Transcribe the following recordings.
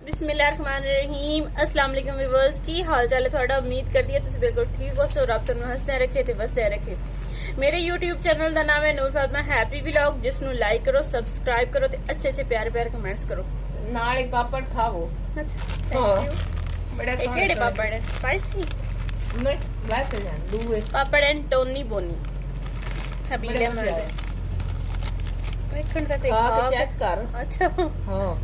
बिस्मिल्लाहिर्रहमानिर्रहीम अस्सलाम वालेकुम व्यूअर्स की हाल चाल है थोड़ा उम्मीद करती है तुम बिल्कुल ठीक हो। सो रब तुम हंसते रखे ते बसते रखे। मेरे YouTube चैनल का नाम है नूर फातिमा हैप्पी व्लॉग, जिसनों लाइक करो, सब्सक्राइब करो ते अच्छे अच्छे प्यारे प्यारे कमेंट्स करो। नाल ही पापड़ खावो। अच्छा हाँ। Thank you. बड़े ये केड़े पापड़ है? स्पाइसी नहीं वैसे जान दूए पापड़ एंड टोनी बोनी हबीले में वेखण दा ते खा खा के चेक कर। अच्छा हाँ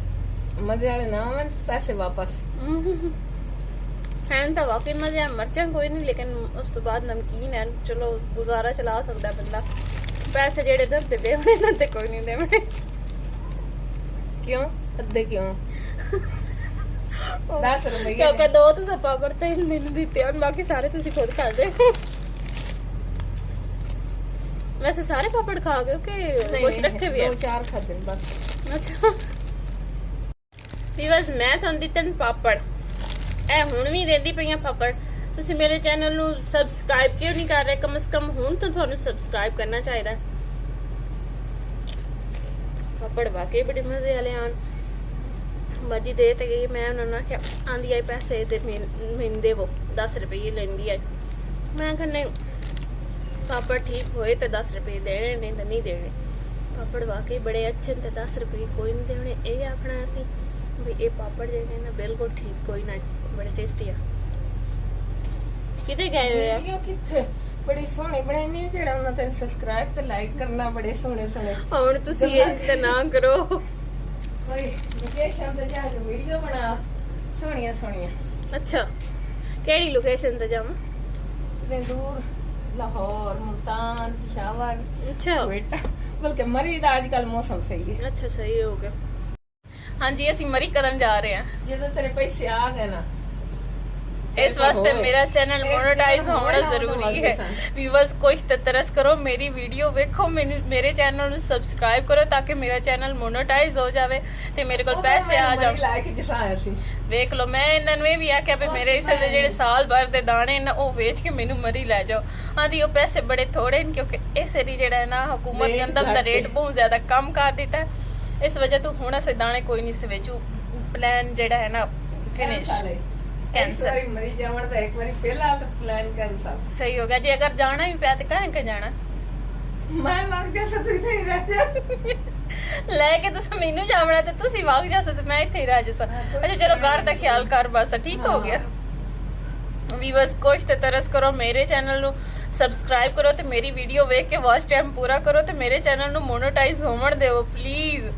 मजे वाले ना आवन पैसे वापस। हैन तो वाकई मजे आ, मर्चां कोई नहीं लेकिन उस तो बाद नमकीन है, चलो गुजारा चला सकता है बंदा। पैसे जेड़े दे देवने ना ते कोई नहीं देवने। क्यों अद्धे क्यों 10 रुपए क्योंकि दो तुसा पापड़ ते मैंने दिते और बाकी सारे तुसी खुद खा दे। वैसे सारे पापड़ खा गए कि कुछ रखे भी है? 2-4 खाते बस। अच्छा ਵੀਵਰਸ ਮੈਂ ਤੁਹਾਨੂੰ ਦਿੱਤੇ ਨੇ ਪਾਪੜ, ਇਹ ਹੁਣ ਵੀ ਦੇਂਦੀ ਪਈਆਂ ਪਾਪੜ। ਤੁਸੀਂ ਮੇਰੇ ਚੈਨਲ ਨੂੰ ਸਬਸਕ੍ਰਾਈਬ ਕਿਉਂ ਨਹੀਂ ਕਰ ਰਹੇ? ਕਮ ਸੇ ਕਮ ਹੁਣ ਤਾਂ ਤੁਹਾਨੂੰ ਸਬਸਕ੍ਰਾਈਬ ਕਰਨਾ ਚਾਹੀਦਾ। ਪਾਪੜ ਵਾਕਈ ਬੜੇ ਮਜ਼ੇ ਵਾਲੇ ਆਣ ਬਾਜੀ ਦੇ ਤੇ ਗਈ। ਮੈਂ ਉਹਨਾਂ ਨੂੰ ਕਿਹਾ ਆਂਦੀ ਆਈ ਪੈਸੇ ਤੇ ਮੈਨੂੰ ਦੇਵੋ, 10 ਰੁਪਏ ਲੈਂਦੀ ਹੈ। ਮੈਂ ਕਿਹਾ ਨਹੀਂ ਪਾਪੜ ਠੀਕ ਹੋਏ ਤਾਂ 10 ਰੁਪਏ ਦੇਣੇ, ਨਹੀਂ ਤਾਂ ਨਹੀਂ ਦੇਣੇ। ਪਾਪੜ ਵਾਕਈ ਬੜੇ ਅੱਛੇ ਨੇ, 10 ਰੁਪਏ ਕੋਈ ਨਹੀਂ ਦੇਣੇ। ਇਹ ਆਖਣਾ ਅਸੀਂ ਵੀ ਇਹ ਪਾਪੜ ਜਿਹੜੇ ਨਾ ਬਿਲਕੁਲ ਠੀਕ ਕੋਈ ਨਾ, ਬੜੇ ਟੇਸਟੀ ਆ। ਕਿਤੇ ਗਏ ਹੋਏ ਆ? ਵੀਡੀਓ ਕਿੱਥੇ ਬੜੀ ਸੋਹਣੀ ਬਣਾਈ ਜਿਹੜਾ ਉਹਨਾਂ ਤੇ ਸਬਸਕ੍ਰਾਈਬ ਤੇ ਲਾਈਕ ਕਰਨਾ ਬੜੇ ਸੋਹਣੇ ਸੋਹਣੇ। ਹੁਣ ਤੁਸੀਂ ਇਹ ਤੇ ਨਾ ਕਰੋ। ਕੋਈ ਲੋਕੇਸ਼ਨ ਤੇ ਜਾ ਕੇ ਵੀਡੀਓ ਬਣਾ ਸੋਹਣੀਆਂ ਸੋਹਣੀਆਂ। ਅੱਛਾ ਕਿਹੜੀ ਲੋਕੇਸ਼ਨ ਤੇ ਜਾਵਾਂ? ਤੰਦੂਰ लाहौर मुल्तान पेशावर अच्छा क्वेटा बल्कि मरी ਦਾ ਅੱਜ ਕੱਲ ਮੌਸਮ ਸਹੀ ਹੈ। ਅੱਛਾ ਸਹੀ ਹੋ ਗਿਆ। ਹਾਂਜੀ ਅਸੀਂ ਮਰੀ ਕਰਨ ਜਾ ਰਹੇ ਹਾਂ। ਜਦੋਂ ਤੇਰੇ ਪੈਸੇ ਆ ਗਏ ਨਾ इस वास्ते मेरा चैनल मोनेटाइज होना जरूरी है। व्यूअर्स कुछ तरस करो, मेरी वीडियो देखो, मेरे चैनल ਨੂੰ ਸਬਸਕ੍ਰਾਈਬ ਕਰੋ ताकि मेरा चैनल मोनेटाइज हो जावे ਤੇ ਮੇਰੇ ਕੋਲ ਪੈਸੇ ਆ ਜਾਣ। ਲਾਇਕ ਜਿਸਾ ਆਇਆ ਸੀ ਵੇਖ ਲਓ ਮੈਂ ਇਹਨਾਂ ਨੂੰ ਇਹ ਵੀ ਆਖਿਆ ਵੀ ਮੇਰੇ ਹਿੱਸੇ ਦੇ ਜਿਹੜੇ ਸਾਲ ਭਰ ਦੇ ਦਾਣੇ ਨੇ ਉਹ ਵੇਚ ਕੇ ਮੈਨੂੰ ਮਰੀ ਲੈ ਜਾਓ। ਆਂਦੀ ਉਹ ਪੈਸੇ ਬੜੇ ਥੋੜੇ ਨੇ क्योंकि इस ਏਰੀ ਜਿਹੜਾ ਹੈ ਨਾ हुकूमत ने अंदर ਦਾ ਰੇਟ ਬਹੁਤ ਜ਼ਿਆਦਾ ਕਮ ਕਰ ਦਿੱਤਾ। ਇਸ ਵਜ੍ਹਾ ਤੋਂ ਹੁਣ ਅਸੀਂ ਦਾਣੇ ਕੋਈ ਨਹੀਂ ਸਵੇਚੂ। ਪਲਾਨ ਜਿਹੜਾ ਹੈ ਨਾ ਫਿਨਿਸ਼ कैंसल मरी जावन दा एक बारी पहला तो प्लान कैंसल सही हो गया जी। अगर जाना भी पिया तो कहें के जाना मैं वग जैसा तू इथे ही रह जा लेके तुस मेनू जावना ते तुसी वग जैसा ते मैं इथे ही रह जसा। अच्छा चलो घर दा ख्याल कर बस ठीक हो गया। व्यूअर्स कुछ ते तरस करो, मेरे चैनल नु सब्सक्राइब करो ते मेरी वीडियो देख के वॉच टाइम पूरा करो ते मेरे चैनल नु मोनेटाइज होवन देओ प्लीज।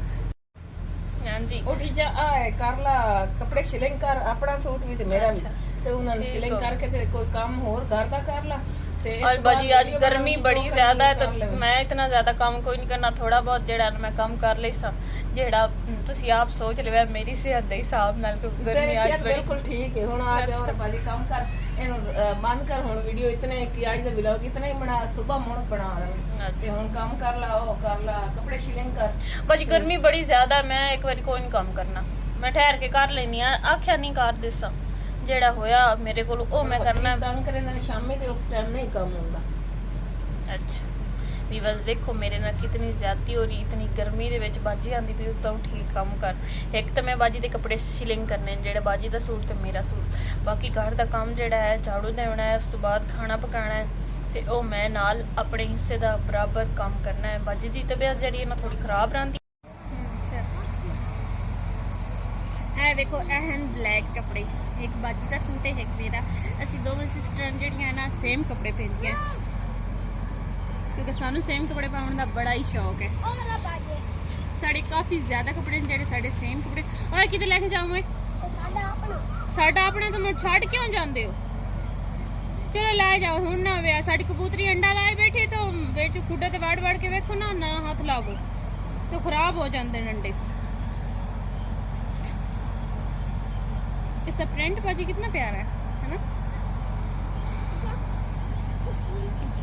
ਹਾਂਜੀ ਉਠੀ ਜਾ ਆਏ ਕਰ ਲਾ ਕੱਪੜੇ ਸਿਲਿੰਗ ਕਰ, ਆਪਣਾ ਸੂਟ ਵੀ ਤੇ ਮੇਰਾ ਵੀ ਤੇ ਉਹਨਾਂ ਨੂੰ ਸਿਲਿੰਗ ਕਰਕੇ ਤੇ ਕੋਈ ਕੰਮ ਹੋਰ ਘਰ ਦਾ ਕਰ ਲਾ ਤੇ और बाजी आज गर्मी बड़ी ज्यादा है तो मैं इतना ज्यादा काम कोई नहीं करना, थोड़ा बहुत जेड़ा मैं काम कर ले सा जेड़ा ਤੁਸੀਂ ਆਪ ਸੋਚ ਲਿਆ ਮੇਰੀ ਸਿਹਤ ਦੇ ਹਿਸਾਬ ਨਾਲ ਕਿ ਗਰਮੀ ਅੱਜ ਬੜੀ ਬਿਲਕੁਲ ਠੀਕ ਹੈ। ਹੁਣ ਆ ਜਾ ਔਰ ਬਾਜੀ ਕੰਮ ਕਰ, ਇਹਨੂੰ ਬੰਦ ਕਰ ਹੁਣ ਵੀਡੀਓ ਇਤਨੇ ਕਿ ਅੱਜ ਦਾ ਵਲੌਗ ਇਤਨਾ ਹੀ ਬਣਾ, ਸਵੇਰ ਮੁੜ ਬਣਾ ਤੇ ਹੁਣ ਕੰਮ ਕਰ ਲਾ, ਉਹ ਕਰ ਲਾ, ਕੱਪੜੇ ਸਿਲਿੰਗ ਕਰ। ਬਾਜੀ ਗਰਮੀ ਬੜੀ ਜ਼ਿਆਦਾ, ਮੈਂ ਇੱਕ ਵਾਰੀ ਕੋਈ ਨਹੀਂ ਕੰਮ ਕਰਨਾ, ਮੈਂ ਠਹਿਰ ਕੇ ਕਰ ਲੈਣੀ ਆ। ਆਖਿਆ ਨਹੀਂ ਕਰ ਦਿਸਾਂ ਜਿਹੜਾ ਹੋਇਆ ਮੇਰੇ ਕੋਲ ਉਹ ਮੈਂ ਕਰਨਾ। ਤੰਗ ਕਰੇ ਨਾ ਸ਼ਾਮੇ ਤੇ ਉਸ ਟਾਈਮ ਨਹੀਂ ਕੰਮ ਹੁੰਦਾ। ਅੱਛਾ ਵੀਵਰਸ ਦੇਖੋ ਮੇਰੇ ਨਾਲ ਕਿਤਨੀ ਜ਼ਿਆਦਤੀ ਹੋ ਰਹੀ, ਇਤਨੀ ਗਰਮੀ ਦੇ ਵਿੱਚ ਬਾਜੀ ਆਂਦੀ ਵੀ ਉਤੋਂ ਠੀਕ ਕੰਮ ਕਰ। ਇੱਕ ਤਾਂ ਮੈਂ ਬਾਜੀ ਦੇ ਕੱਪੜੇ ਸਿਲਿੰਗ ਕਰਨੇ, ਜਿਹੜਾ ਬਾਜੀ ਦਾ ਸੂਟ ਤੇ ਮੇਰਾ ਸੂਟ, ਬਾਕੀ ਘਰ ਦਾ ਕੰਮ ਜਿਹੜਾ ਹੈ ਝਾੜੂ ਦੇਣਾ ਹੈ, ਉਸ ਤੋਂ ਬਾਅਦ ਖਾਣਾ ਪਕਾਣਾ ਹੈ ਤੇ ਉਹ ਮੈਂ ਨਾਲ ਆਪਣੇ ਹਿੱਸੇ ਦਾ ਬਰਾਬਰ ਕੰਮ ਕਰਨਾ ਹੈ। ਬਾਜੀ ਦੀ ਤਬੀਅਤ ਜਿਹੜੀ ਹੈ ਨਾ ਥੋੜੀ ਖਰਾਬ ਰਹਿੰਦੀ। ਇਹ ਵੇਖੋ ਇਹ ਹਨ ਬਲੈਕ ਕੱਪੜੇ, ਇੱਕ ਬਾਜੀ ਦਾ ਸੂਟ ਹੈ ਇੱਕ ਮੇਰਾ। ਅਸੀਂ ਦੋਵੇਂ ਸਿਸਟਰਾਂ ਜਿਹੜੀਆਂ ਨਾ ਸੇਮ ਕੱਪੜੇ ਪਹਿਨਦੀਆਂ क्योंकि सानू सेम कपड़े पाने का बड़ा ही शौक है। साढ़े काफ़ी ज़्यादा कपड़े ने जेडे साढ़े सेम कपड़े। और किते लेके जाऊँ मैं? साडा अपना तो मैं छड़ क्यों जाते हो? चलो लै जाओ हूँ ना वे साड़ी कबूतरी अंडा लाए बैठी तो बिच खुडे ते वड़ वड़ के वेखो ना ना हाथ लाओ तो खराब हो जाते अंडे। इसका प्रिंट बाजी कितना प्यारा है ना।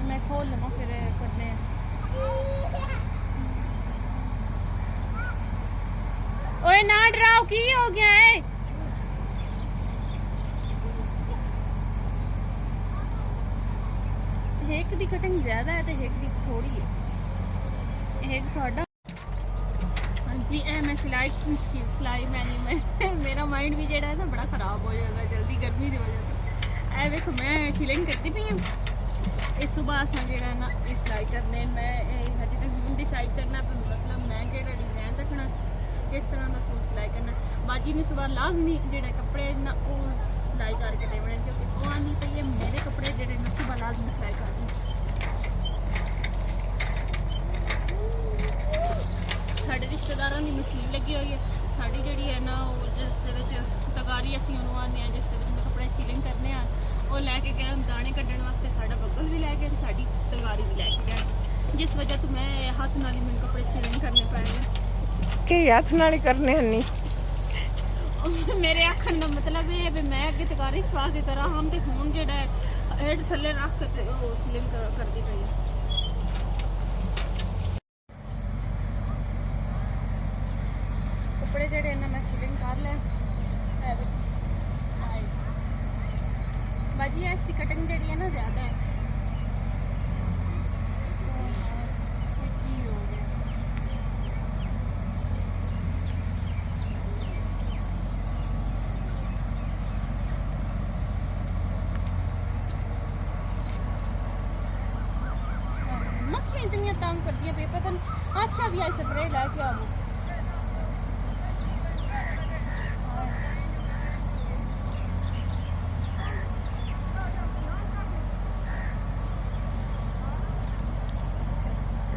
मैं खोल लूँगा फिर करने। ओए ना डराओ की हो गया है? एक दी कटिंग ज्यादा है तो एक दी थोड़ी है। एक थोड़ा हाँ जी ए मैं सिलाई मैंने मेरा माइंड भी जेड़ा है ना बड़ा खराब हो जाता है जल्दी गर्मी की वजह से। ए देखो मैं सिलिंग करती पई हूँ इस सुबह असा जेड़ा ना सिलाई करने मैं हजी तक हूँ डिसाइड करना पर मतलब मैं जेड़ा डिजाइन रखना किस तरह का सूट सिलाई करना बाजी ने सुबह लाजमी जेड़ा कपड़े ना वो सिलाई करके देने क्योंकि वो आनी पई है मेरे कपड़े जेड़े ना सुबह लाजमी सिलाई करनी। साढ़े रिश्तेदारों की मशीन लगी हुई है साड़ी जी है ना वो जिस तगारी असी उन्होंने आने जिस मैं कपड़े सीलिंग करने वो लैके गए दाने कड्ढण वास्ते साड़ा बगल भी लै गए साड़ी तगारी भी लैके गए जिस वजह तो मैं हाथ नाल ही मैंने कपड़े सीलिंग करने पाए कि हाथ नाल ही करने हन्नी मेरे आखन का मतलब है भी मैं अगे तगारी पा के करा हम तो हूँ जो हेठ थले रख के सीलिंग करती पई कपड़े जेडे ना मैं सीलिंग कर लिया बाजी इसकी कटिंग जी है ना ज़्यादा है मक्खियाँ इतनी तंग करती हैं पेपर तो अच्छा भी आई स्प्रे लैके आवो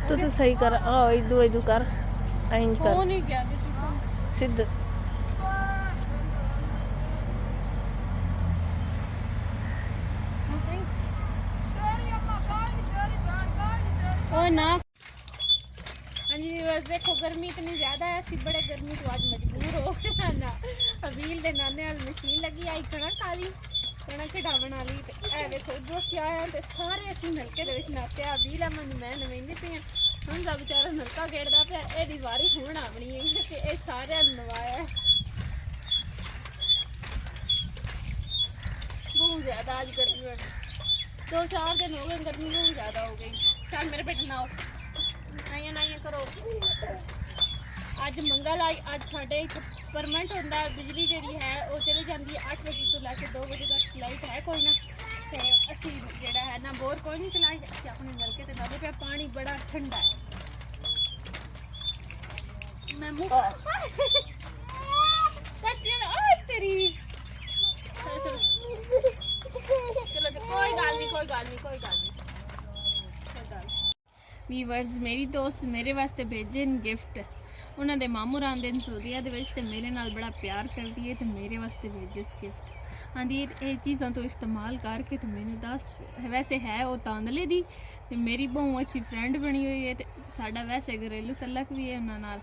तो सही कर इदू कर इंज कर नहीं गया सिद्ध ओ ना हाँ जी बस देखो गर्मी इतनी ज़्यादा है असि बड़े गर्मी तो आज मजबूर हो गए ना अबील के नाने वाली मशीन लगी आई कणक वाली कणक ढाबण वाली ए देखो जो असी आए तो सारे असी नलके दे नाते अबील अमन मैं नवेंदी पे हम सब बेचारा नलका गेड़दा पे एदी वारी हुण आवनी है कि ए सारे नवाया बहुत ज़्यादा आज गर्मी है 2-4 दिन हो गए गर्मी बहुत ज़्यादा हो गई चल मेरे बेटे नाओ नाइया करो अज मंगल आई अज साढ़े परमानेंट होंदा बिजली जी है वो चली जाती है 8 बजे तो लैके 2 बजे तक लाइट है कोई ना तो असी जोड़ा है ना बोर कोई नहीं चलाई असी अपने नलके से लगे पे पानी बड़ा ठंडा है मैं मुँह तेरी चलो कोई गल नहीं ਵੀਵਰਸ ਮੇਰੀ ਦੋਸਤ ਮੇਰੇ ਵਾਸਤੇ ਭੇਜੇ ਨੇ ਗਿਫਟ ਉਹਨਾਂ ਦੇ ਮਾਮੂ ਰਹਿੰਦੇ ਨੇ ਸਊਦੀਆ ਦੇ ਵਿੱਚ ਤੇ ਮੇਰੇ ਨਾਲ ਬੜਾ ਪਿਆਰ ਕਰਦੀ ਹੈ ਤੇ ਮੇਰੇ ਵਾਸਤੇ ਭੇਜੇ ਇਸ ਗਿਫਟ ਆਂਦੀ ਇਹ ਚੀਜ਼ਾਂ ਤੋਂ ਇਸਤੇਮਾਲ ਕਰਕੇ ਤੇ ਮੈਨੂੰ ਦੱਸ ਵੈਸੇ ਹੈ ਉਹ ਤਾਂਦਲੇ ਦੀ ਤੇ ਮੇਰੀ ਬਹੁਤ ਅੱਛੀ ਫਰੈਂਡ ਬਣੀ ਹੋਈ ਹੈ ਤੇ ਸਾਡਾ ਵੈਸੇ ਘਰੇਲੂ ਤਲਕ ਵੀ ਹੈ ਉਹਨਾਂ ਨਾਲ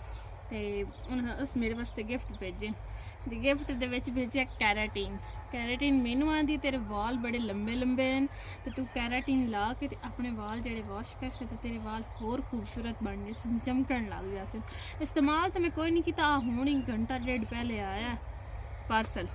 ਤੇ ਉਹਨਾਂ ਉਸ ਮੇਰੇ ਵਾਸਤੇ ਗਿਫਟ ਭੇਜੇ ਤੇ ਗਿਫਟ ਦੇ ਵਿੱਚ ਭੇਜਿਆ कैराटीन मैनू आंदी तेरे वाल बड़े लंबे लंबे हैं तो तू कैराटीन ला के ते अपने वाल जेड़े वॉश कर से तेरे वाल होर खूबसूरत बन गए चमकन लग जासे इस्तेमाल तो मैं कोई नहीं किया हुण ही घंटा डेढ़ पहले आया पार्सल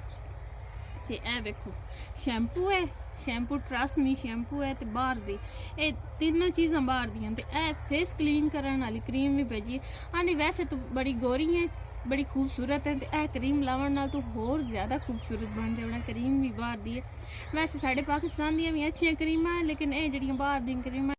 ते ए वेखो शैम्पू ट्रस्ट मी शैम्पू है तो बाहर दी ये तीनों चीज़ां बाहर दियां ते ए फेस क्लीन करने वाली क्रीम भी भेजी आंदी वैसे तू बड़ी गोरी है बड़ी खूबसूरत है तो यह क्रीम लावन नाल तो होर ज़्यादा खूबसूरत बन जाना क्रीम भी बाहर दी है वैसे साढ़े पाकिस्तान दी भी अच्छी क्रीमां लेकिन ये जड़ियां बाहर दी क्रीमां